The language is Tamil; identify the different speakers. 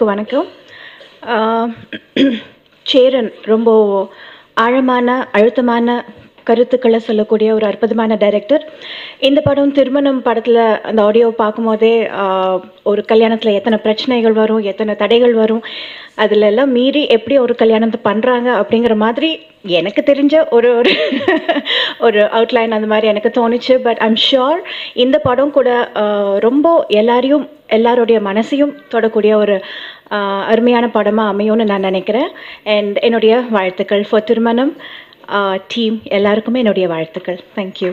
Speaker 1: எல்லாருக்கும் வணக்கம். சேரன் ரொம்ப ஆழமான அழுத்தமான கருத்துக்களை சொல்லக்கூடிய ஒரு அற்புதமான டைரக்டர். இந்த படம் திருமணம் படத்தில் அந்த ஆடியோ பார்க்கும்போதே ஒரு கல்யாணத்தில் எத்தனை பிரச்சனைகள் வரும், எத்தனை தடைகள் வரும், அதில் எல்லாம் மீறி எப்படி ஒரு கல்யாணத்தை பண்ணுறாங்க அப்படிங்கிற மாதிரி எனக்கு தெரிஞ்ச ஒரு ஒரு ஒரு அவுட்லைன் அந்த மாதிரி எனக்கு தோணுச்சு. பட் ஐம் ஷுர் இந்த படம் கூட ரொம்ப எல்லாருடைய மனசையும் தொடக்கூடிய ஒரு அருமையான படமாக அமையும்னு நான் நினைக்கிறேன். அண்ட் என்னுடைய வாழ்த்துக்கள் ஃபார் திருமணம் டீம் எல்லாருக்குமே என்னுடைய வாழ்த்துக்கள். தேங்க்யூ.